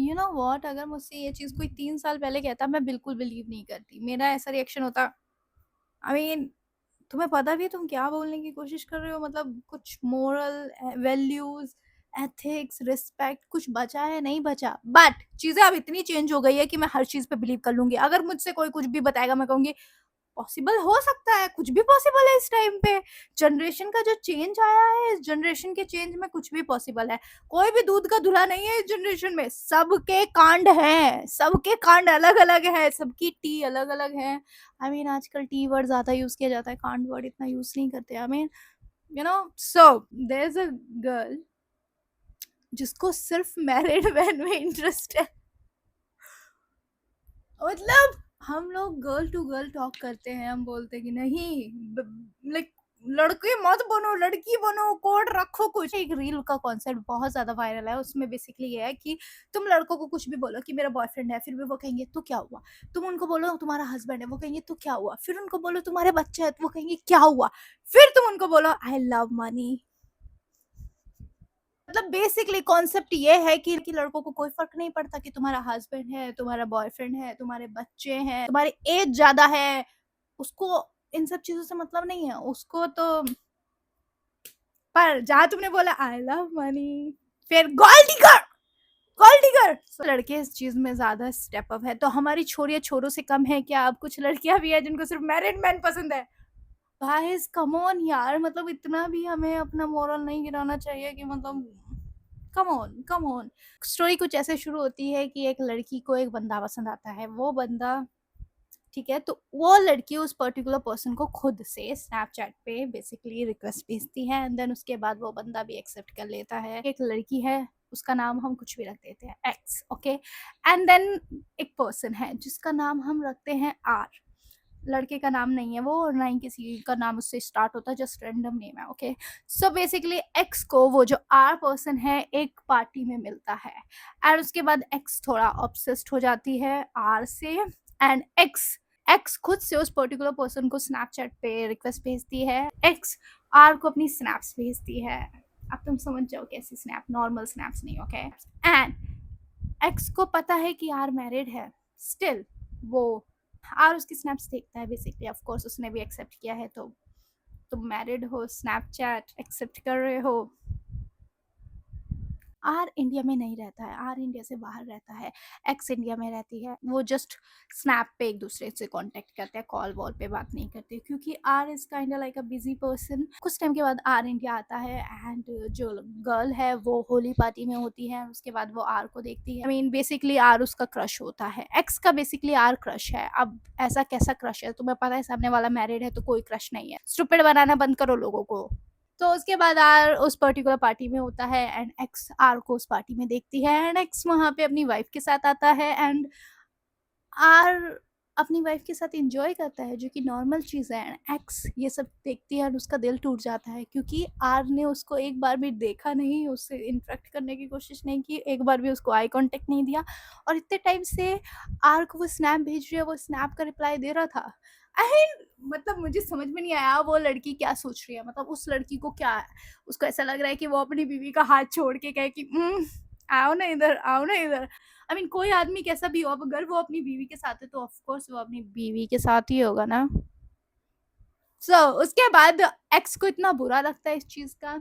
You know what, अगर मुझसे ये चीज़ कोई 3 साल पहले कहता, मैं बिल्कुल बिलीव नहीं करती। मेरा ऐसा रिएक्शन होता, आई मीन तुम्हें पता भी है तुम क्या बोलने की कोशिश कर रहे हो? मतलब कुछ मोरल वैल्यूज़, एथिक्स, रिस्पेक्ट कुछ बचा है? नहीं बचा। बट चीज़ें अब इतनी चेंज हो गई है कि मैं हर चीज़ पे बिलीव कर लूँगी। अगर मुझसे कोई कुछ भी बताएगा, मैं कहूँगी पॉसिबल हो सकता है, कुछ भी पॉसिबल है इस टाइम पे। जनरेशन का जो चेंज आया है, इस जनरेशन के चेंज में कुछ भी पॉसिबल है। कोई भी दूध का धुला नहीं है इस जनरेशन में, सबके कांड हैं, सबके कांड अलग-अलग हैं, सबकी टी अलग-अलग है। आई मीन आजकल टी वर्ड ज़्यादा यूज़ किया जाता है, कांड वर्ड इतना यूज़ नहीं करते। I mean you know, so there is a girl जिसको सिर्फ मैरिड मैन में इंटरेस्ट है। मतलब हम लोग गर्ल टू गर्ल टॉक करते हैं, हम बोलते हैं कि नहीं लाइक लड़के मत बनो, लड़की बनो, कोड रखो। कुछ एक रील का कॉन्सेप्ट बहुत ज्यादा वायरल है, उसमें बेसिकली ये है कि तुम लड़कों को कुछ भी बोलो कि मेरा बॉयफ्रेंड है, फिर भी वो कहेंगे तो क्या हुआ। तुम उनको बोलो तुम्हारा हस्बैंड है, वो कहेंगे तो क्या हुआ। फिर उनको बोलो तुम्हारे बच्चे हैं, तो वो कहेंगे क्या हुआ। फिर तुम उनको बोलो आई लव मनी। मतलब बेसिकली कॉन्सेप्ट ये है कि लड़कों को कोई फर्क नहीं पड़ता कि तुम्हारा हस्बैंड है, तुम्हारा बॉयफ्रेंड है, तुम्हारे बच्चे हैं, तुम्हारी एज ज्यादा है, उसको इन सब चीजों से मतलब नहीं है उसको तो। पर जहां तुमने बोला आई लव मनी, फिर गोल्ड डिगर, गोल्ड डिगर। लड़के इस चीज में ज्यादा स्टेप अप है, तो हमारी छोरियां छोरों से कम है क्या? अब कुछ लड़कियां भी है जिनको सिर्फ मैरिड मैन पसंद है। गाइस कम ऑन यार, मतलब इतना भी हमें अपना मोरल नहीं गिराना चाहिए कि मतलब come on, come on. Story कुछ ऐसे शुरू होती है कि एक लड़की को एक बंदा पसंद आता है, वो बंदा ठीक है, तो वो लड़की उस पर्टिकुलर पर्सन को खुद से स्नैपचैट पे बेसिकली रिक्वेस्ट भेजती है, एंड देन उसके बाद वो बंदा भी एक्सेप्ट कर लेता है। एक लड़की है, उसका नाम हम कुछ भी रख देते हैं एक्स, ओके। एंड देन एक पर्सन है जिसका नाम हम रखते हैं आर। लड़के का नाम नहीं है वो, और ना ही किसी का नाम उससे स्टार्ट होता है, जस्ट रैंडम नेम है, ओके। सो बेसिकली एक्स को वो जो आर पर्सन है एक पार्टी में मिलता है, एंड उसके बाद एक्स थोड़ा ऑब्सेस्ड हो जाती है आर से, एंड एक्स एक्स खुद से उस पर्टिकुलर पर्सन को स्नैपचैट पे रिक्वेस्ट भेजती है, एक्स आर को अपनी स्नैप्स भेजती है। अब तुम समझ जाओ कैसी स्नैप, नॉर्मल स्नैप्स नहीं, ओके। एंड एक्स को पता है कि आर मैरिड है, स्टिल वो आर उसकी स्नैप्स देखता है। बेसिकली ऑफ कोर्स उसने भी एक्सेप्ट किया है, तो तुम मैरिड हो, स्नैपचैट एक्सेप्ट कर रहे हो। आर इंडिया में नहीं रहता है, आर इंडिया से बाहर रहता है, एक्स इंडिया में रहती है। वो जस्ट स्नैप पे एक दूसरे से कांटेक्ट करते हैं, कॉल वॉल पे बात नहीं करते, क्योंकि R is kind like a busy person. कुछ टाइम के बाद आर इंडिया आता है, एंड जो गर्ल है वो होली पार्टी में होती है, उसके बाद वो आर को देखती है। आई मीन बेसिकली आर उसका क्रश होता है, एक्स का बेसिकली आर क्रश है। अब ऐसा कैसा क्रश है? तुम्हें पता है सामने वाला मैरिड है तो कोई क्रश नहीं है। स्टूपिड बनाना बंद करो लोगों को। तो उसके बाद आर उस पर्टिकुलर पार्टी में होता है, एंड एक्स आर को उस पार्टी में देखती है, एंड एक्स वहाँ पे अपनी वाइफ के साथ आता है, एंड आर अपनी वाइफ के साथ एंजॉय करता है, जो कि नॉर्मल चीज़ है। एंड एक्स ये सब देखती है और उसका दिल टूट जाता है, क्योंकि आर ने उसको एक बार भी देखा नहीं, उससे इंटरेक्ट करने की कोशिश नहीं की, एक बार भी उसको आई कांटेक्ट नहीं दिया, और इतने टाइम से आर को वो स्नैप भेज रही है, वो स्नैप का रिप्लाई दे रहा था। आई मतलब मुझे समझ में नहीं आया वो लड़की क्या सोच रही है। मतलब उस लड़की को क्या है, उसको ऐसा लग रहा है कि वो अपनी बीवी का हाथ छोड़ के कहे कि आओ ना इधर, आओ ना इधर। आई मीन कोई आदमी कैसा भी हो, अब अगर वो अपनी बीवी के साथ है तो ऑफ कोर्स वो अपनी बीवी के साथ ही होगा ना। उसके बाद एक्स को इतना बुरा लगता है इस चीज का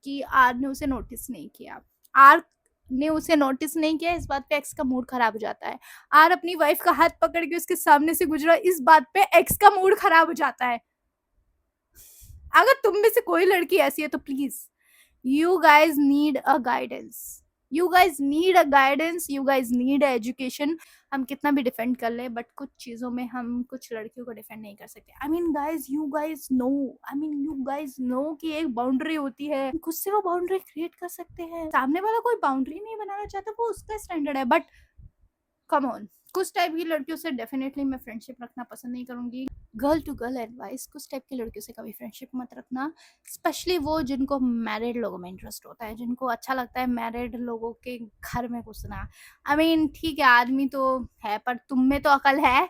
कि आर ने उसे नोटिस नहीं किया। आर ने उसे नोटिस नहीं किया, इस बात पे एक्स का मूड खराब हो जाता है। आर अपनी वाइफ का हाथ पकड़ के उसके सामने से गुजरा, इस बात पे एक्स का मूड खराब हो जाता है। अगर तुम में से कोई लड़की ऐसी है तो please you guys need a guidance, you guys need a guidance, you guys need a education. हम कितना भी डिफेंड कर ले, बट कुछ चीजों में हम कुछ लड़कियों को डिफेंड नहीं कर सकते। I mean guys you guys know, I mean you guys know कि एक बाउंड्री होती है, खुद से वो बाउंड्री क्रिएट कर सकते हैं। सामने वाला कोई बाउंड्री नहीं बनाना चाहता, वो उसका स्टैंडर्ड है, बट कम ऑन। कुछ टाइप की लड़कियों से डेफिनेटली मैं फ्रेंडशिप रखना पसंद नहीं करूंगी। गर्ल टू गर्ल एडवाइस, कुछ टाइप की लड़कियों से कभी फ्रेंडशिप मत रखना, स्पेशली वो जिनको मैरिड लोगों में इंटरेस्ट होता है, जिनको अच्छा लगता है मैरिड लोगों के घर में घुसना। आई मीन ठीक है आदमी तो है, पर तुम में तो अकल है।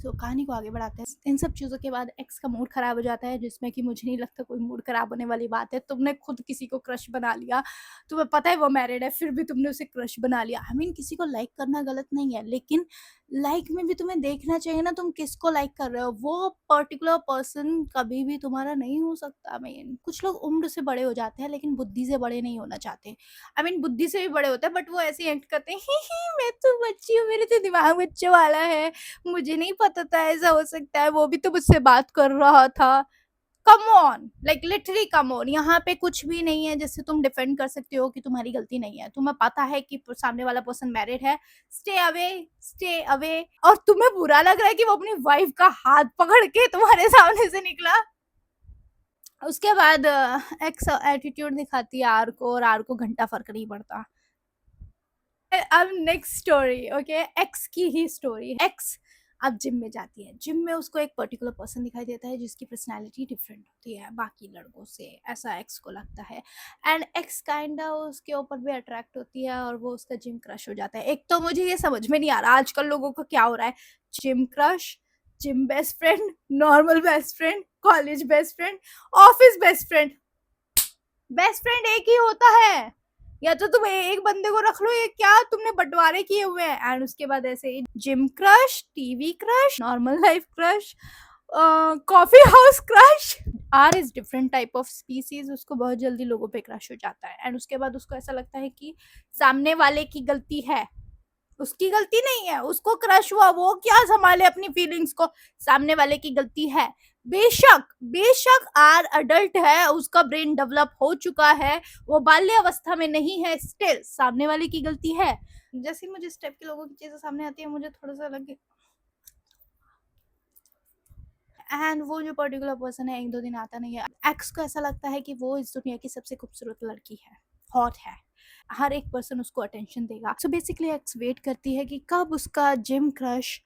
तो कहानी को आगे बढ़ाते हैं। इन सब चीज़ों के बाद एक्स का मूड ख़राब हो जाता है, जिसमें कि मुझे नहीं लगता कोई मूड ख़राब होने वाली बात है। तुमने खुद किसी को क्रश बना लिया, तुम्हें पता है वो मैरिड है, फिर भी तुमने उसे क्रश बना लिया। आई मीन किसी को लाइक करना गलत नहीं है, लेकिन लाइक में भी तुम्हें देखना चाहिए ना तुम किसको लाइक कर रहे हो। वो पर्टिकुलर पर्सन कभी भी तुम्हारा नहीं हो सकता। आई मीन कुछ लोग उम्र से बड़े हो जाते हैं, लेकिन बुद्धि से बड़े नहीं होना चाहते। आई मीन बुद्धि से भी बड़े होते हैं, बट वो ऐसे एक्ट करते हैं, ही ही मैं तो बच्ची हूँ, मेरे तो दिमाग बच्चों वाला है, मुझे नहीं पता था ऐसा हो सकता है, वो भी तो मुझसे बात कर रहा था। Come on, like literally come on. यहाँ पे कुछ भी नहीं है जिससे तुम डिफेंड कर सकते हो कि तुम्हारी गलती नहीं है। तुम्हें पता है कि सामने वाला पर्सन मैरिड है, स्टे अवे, स्टे अवे। और तुम्हें बुरा लग रहा है कि वो अपनी वाइफ का हाथ पकड़ के तुम्हारे सामने से निकला। उसके बाद एक्स एटीट्यूड दिखाती है आर को, और आर को घंटा फर्क नहीं पड़ता। अब नेक्स्ट स्टोरी, ओके, एक्स की ही स्टोरी। एक्स अब जिम में जाती है। जिम में उसको एक पर्टिकुलर पर्सन दिखाई देता है जिसकी पर्सनालिटी डिफरेंट होती है बाकी लड़कों से, ऐसा एक्स को लगता है। एंड एक्स काइंडा उसके ऊपर भी अट्रैक्ट होती है और वो उसका जिम क्रश हो जाता है। एक तो मुझे ये समझ में नहीं आ रहा आजकल लोगों को क्या हो रहा है, gym crush, gym best friend, normal best friend, college best friend, office best friend. Best friend एक ही होता है, या तो तुम एक बंदे को रख लो, ये क्या तुमने बंटवारे किए हुए हैं। एंड उसके बाद ऐसे ही gym crush, TV crush, normal life crush, coffee house crush. Are is different type of species, उसको बहुत जल्दी लोगों पे क्रश हो जाता है। एंड उसके बाद उसको ऐसा लगता है कि सामने वाले की गलती है, उसकी गलती नहीं है, उसको क्रश हुआ, वो क्या संभाले अपनी फीलिंग्स को, सामने वाले की गलती है। बेशक बेशक आर अडल्ट है, उसका ब्रेन डेवलप हो चुका है, वो बाल्यावस्था में नहीं है, स्टिल सामने वाले की गलती है। जैसे मुझे इस टाइप के लोगों की चीजें सामने आती है, मुझे थोड़ा सा लगे। एंड वो जो पर्टिकुलर पर्सन है 1-2 दिन आता नहीं है। एक्स को ऐसा लगता है कि वो इस दुनिया की सबसे खूबसूरत लड़की है, हॉट है, हर एक पर्सन उसको अटेंशन देगा। सो बेसिकली एक्स वेट करती है कि कब उसका जिम क्रश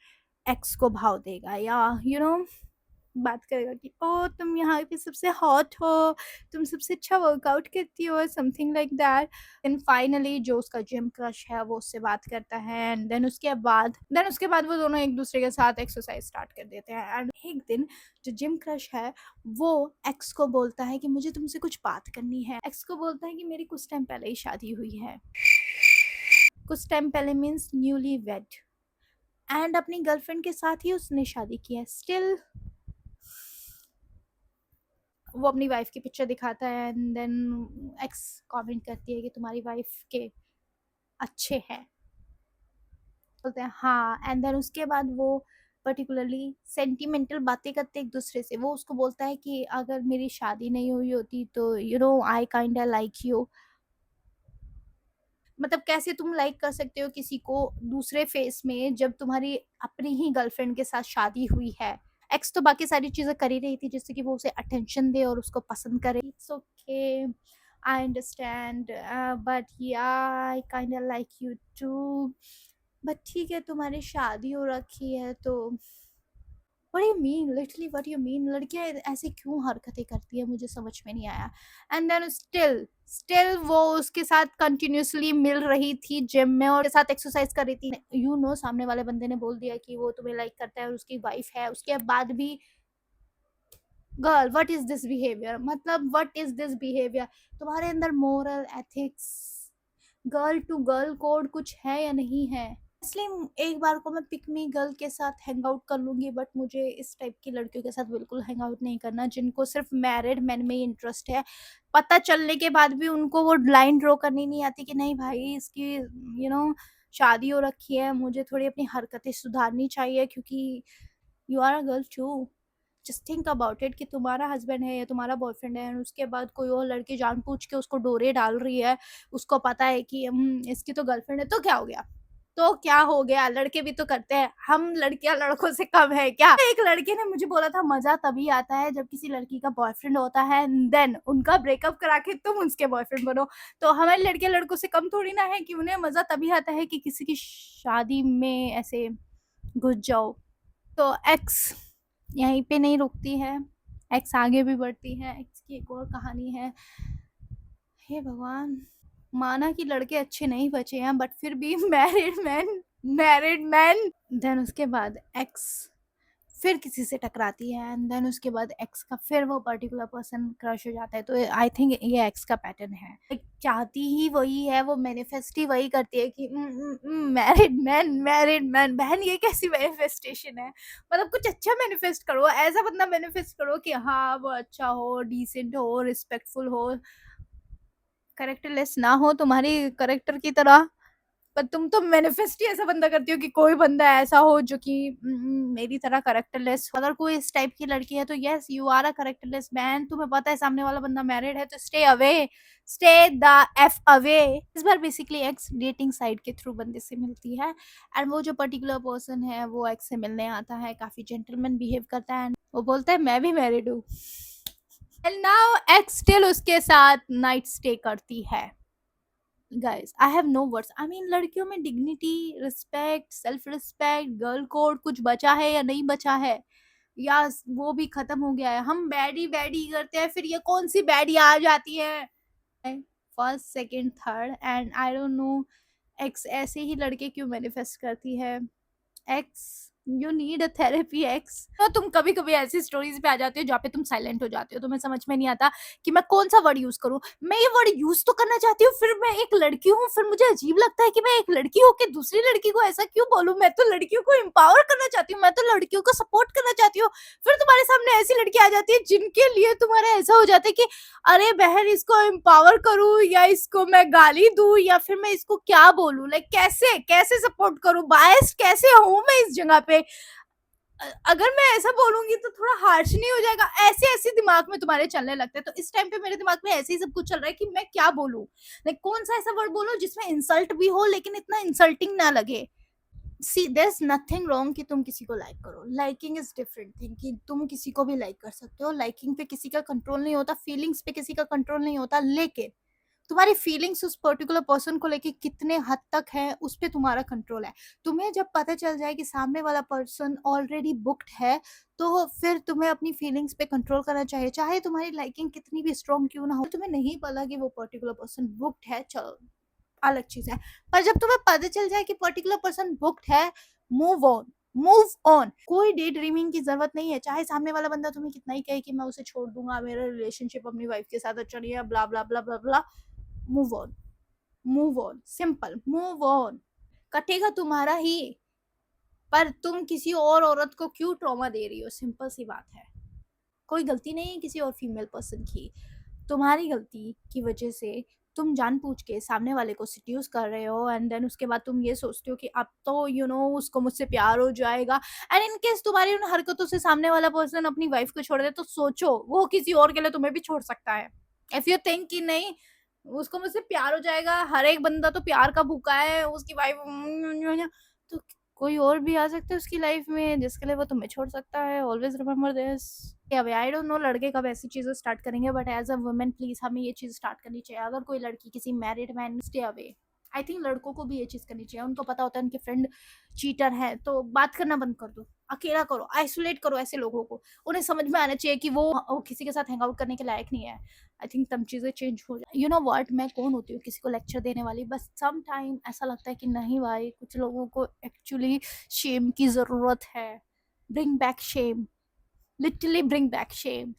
एक्स को भाव देगा, या यू नो बात करेगा कि ओ तुम यहाँ पे सबसे हॉट हो, तुम सबसे अच्छा वर्कआउट करती हो, something like that. And finally जो उसका जिम क्रश है वो उससे बात करता है। एंड देन उसके बाद वो दोनों एक दूसरे के साथ एक्सरसाइज स्टार्ट कर देते हैं। एंड एक दिन जो जिम क्रश है वो एक्स को बोलता है कि मुझे तुमसे कुछ बात करनी है। एक्स को बोलता है कि मेरी कुछ टाइम पहले ही शादी हुई है, कुछ टाइम पहले मीन्स न्यूली वेड, एंड अपनी गर्लफ्रेंड के साथ ही उसने शादी की है। स्टिल वो अपनी वाइफ की पिक्चर दिखाता है, एंड देन एक्स कमेंट करती है कि तुम्हारी वाइफ के अच्छे हैं, बोलते हैं हाँ। एंड देन उसके बाद वो पर्टिकुलरली सेंटिमेंटल बातें करते एक दूसरे से। वो उसको बोलता है कि अगर मेरी शादी नहीं हुई होती तो you know I kind like you. मतलब कैसे तुम लाइक कर सकते हो किसी को दूसरे फेस में जब तुम्हारी अपनी ही गर्लफ्रेंड के साथ शादी हुई है। एक्स तो बाकी सारी चीज़ें कर ही रही थी जिससे कि वो उसे अटेंशन दे और उसको पसंद करे। It's okay, I understand, but yeah I kind like you too, but ठीक है तुम्हारी शादी हो रखी है तो what you mean, literally what you mean, लड़कियां ऐसे क्यों हरकतें करती है मुझे समझ में नहीं आया। एंड देन स्टिल स्टिल वो उसके साथ कंटिन्यूसली मिल रही थी जिम में और साथ एक्सरसाइज कर रही थी। यू नो सामने वाले बंदे ने बोल दिया कि वो तुम्हें लाइक करता है और उसकी वाइफ है, उसके बाद भी girl what is this behaviour, मतलब व्हाट इज दिस बिहेवियर। तुम्हारे अंदर moral ethics, girl to girl code कुछ है या नहीं है। इसलिए एक बार को मैं पिक मी गर्ल के साथ हैंग आउट कर लूंगी, बट मुझे इस टाइप की लड़कियों के साथ बिल्कुल हैंग आउट नहीं करना जिनको सिर्फ मैरिड मैन में ही इंटरेस्ट है। पता चलने के बाद भी उनको वो लाइन ड्रॉ करनी नहीं आती कि नहीं भाई इसकी यू नो शादी हो रखी है, मुझे थोड़ी अपनी हरकतें सुधारनी चाहिए क्योंकि you are a girl too. Just think about it कि तुम्हारा हस्बैंड है या तुम्हारा बॉयफ्रेंड है और उसके बाद कोई और लड़की जान पूछ के उसको डोरे डाल रही है, उसको पता है कि इसकी तो गर्लफ्रेंड है, तो क्या हो गया, तो क्या हो गया, लड़के भी तो करते हैं, हम लड़कियां लड़कों से कम है क्या। एक लड़के ने मुझे बोला था मजा तभी आता है जब किसी लड़की का बॉयफ्रेंड होता है देन उनका ब्रेकअप करा के तुम उसके बॉयफ्रेंड बनो। तो हमारे लड़के लड़कों से कम थोड़ी ना है कि उन्हें मजा तभी आता है कि किसी की शादी में ऐसे घुस जाओ। तो एक्स यहीं पे नहीं रुकती है, एक्स आगे भी बढ़ती है। एक्स की एक और कहानी है। हे भगवान, माना कि लड़के अच्छे नहीं बचे हैं बट फिर भी married man, married man. Then उसके बाद एक्स फिर किसी से टकराती है एंड देन उसके बाद एक्स का फिर वो पर्टिकुलर पर्सन क्रश हो जाता है। तो आई थिंक ये एक्स का पैटर्न है। Like, चाहती ही वही है, वो मैनिफेस्ट ही वही करती है कि मैरिड मैन। बहन ये कैसी मैनिफेस्टेशन है? मतलब कुछ अच्छा मैनिफेस्ट करो, ऐसा बंदा मैनिफेस्ट करो कि हाँ वो अच्छा हो, डिसेंट हो, रिस्पेक्टफुल हो, कैरेक्टरलेस ना हो तुम्हारी कैरेक्टर की तरह। पर तुम तो मैनिफेस्ट ही ऐसा बंदा करती हो कि कोई बंदा ऐसा हो जो कि मेरी तरह कैरेक्टरलेस हो। अगर कोई इस टाइप की लड़की है तो yes you are a characterless man. तुम्हें पता है सामने वाला बंदा मैरिड है तो stay away, stay the F away. इस बार बेसिकली एक्स डेटिंग साइट के थ्रू बंदे से मिलती है एंड वो जो पर्टिकुलर पर्सन है वो एक्स से मिलने आता है, काफी जेंटलमैन बिहेव करता है, वो बोलता है मैं भी मैरिड हूँ एंड नाउ एक्स स्टिल उसके साथ नाइट स्टे करती है। Guys I have no words. I mean लड़कियों में dignity, respect, self respect, girl code कुछ बचा है या नहीं बचा है, या वो भी खत्म हो गया है? हम बैडी बैडी करते हैं, फिर ये कौन सी बैडी आ जाती है? First second third and I don't no x ऐसे ही लड़के क्यों मैनिफेस्ट करती है। X you need a therapy x. तो तुम कभी कभी ऐसी स्टोरीज पे आ जाती हो जहाँ पे तुम साइलेंट हो जाते हो, तुम्हें समझ में नहीं आता कि मैं कौन सा वर्ड यूज करूं। मैं ये वर्ड यूज तो करना चाहती हूँ, फिर मैं एक लड़की हूँ, फिर मुझे अजीब लगता है कि मैं एक लड़की हूँ कि दूसरी लड़की को ऐसा क्यों बोलूं। मैं तो लड़कियों को एम्पावर करना चाहती हूँ, मैं तो लड़कियों को सपोर्ट करना चाहती हूँ। फिर तुम्हारे सामने ऐसी लड़की आ जाती है जिनके लिए तुम्हारा ऐसा हो जाता है कि अरे बहन इसको एम्पावर करूं या इसको मैं गाली दूं या फिर मैं इसको क्या बोलूं। लाइक कैसे कैसे सपोर्ट करूं, बायस्ड कैसे हूं मैं इस जगह पे। अगर मैं ऐसा बोलूंगी तो थोड़ा हार्श नहीं हो जाएगा? ऐसे ऐसे दिमाग में तुम्हारे चलने लगते हैं। तो इस टाइम पे मेरे दिमाग में ऐसे ही सब कुछ चल रहा है कि मैं क्या बोलूं, लाइक कौन सा ऐसा वर्ड बोलूं जिसमें इंसल्ट भी हो लेकिन इतना इंसल्टिंग ना लगे। सी देयर इज नथिंग रॉन्ग कि तुम किसी को लाइक करो, लाइकिंग इज डिफरेंट थिंग कि तुम किसी को भी लाइक कर सकते हो। लाइकिंग पे किसी का कंट्रोल नहीं होता, फीलिंग्स पे किसी का कंट्रोल नहीं होता, लेकिन तुम्हारी फीलिंग्स उस पर्टिकुलर पर्सन को लेके कितने हद तक है उस पे तुम्हारा कंट्रोल है। तुम्हें जब पता चल जाए कि सामने वाला पर्सन ऑलरेडी बुक्ड है तो फिर तुम्हें अपनी फीलिंग्स पे कंट्रोल करना चाहिए, चाहे तुम्हारी लाइकिंग कितनी भी स्ट्रॉन्ग क्यों ना हो। तुम्हें नहीं पता कि वो पर्टिकुलर पर्सन बुक्ड है, चलो अलग चीज है। पर जब तुम्हें पता चल जाए कि पर्टिकुलर पर्सन बुक्ड है, मूव ऑन, मूव ऑन। कोई डे ड्रीमिंग की जरूरत नहीं है, चाहे सामने वाला बंदा तुम्हें कितना ही कहे कि मैं उसे छोड़ दूंगा, मेरा रिलेशनशिप अपनी वाइफ के साथ अच्छा नहीं है, blah blah blah blah blah. Move on, move on, simple move on. कटेगा तुम्हारा ही, पर तुम किसी और औरत को क्यों ट्रॉमा दे रही हो? सिंपल सी बात है। कोई गलती नहीं है किसी और फीमेल पर्सन की, तुम्हारी गलती की वजह से तुम जानबूझ के सामने वाले को सिट्यूस कर रहे हो एंड देन उसके बाद तुम ये सोचते हो कि अब तो उसको मुझसे प्यार हो जाएगा। एंड इन केस तुम्हारी उन हरकतों से सामने वाला पर्सन अपनी वाइफ को छोड़ दे तो सोचो वो किसी और के लिए तुम्हें भी छोड़ सकता है। इफ यू थिंक कि नहीं उसको मुझसे प्यार हो जाएगा, हर एक बंदा तो प्यार का भूखा है, उसकी वाइफ तो कोई और भी आ सकता है उसकी लाइफ में जिसके लिए वो तुम्हें छोड़ सकता है। Always remember this. I don't know लड़के कब ऐसी चीजें स्टार्ट करेंगे, but as a women please हमें ये चीज स्टार्ट करनी चाहिए। अगर कोई लड़की किसी married man stay away, I think लड़कों को भी ये चीज करनी चाहिए। उनको पता होता है उनके फ्रेंड चीटर है तो बात करना बंद कर दो, अकेला करो, आइसोलेट करो ऐसे लोगों को। उन्हें समझ में आना चाहिए कि वो किसी के साथ हैंग आउट करने के लायक नहीं है। आई थिंक तब चीजें चेंज हो जाए। यू नो व्हाट, मैं कौन होती हूँ किसी को लेक्चर देने वाली? बस सम टाइम ऐसा लगता है कि नहीं भाई, कुछ लोगों को एक्चुअली शेम की जरूरत है। Bring back shame, literally bring back Shem.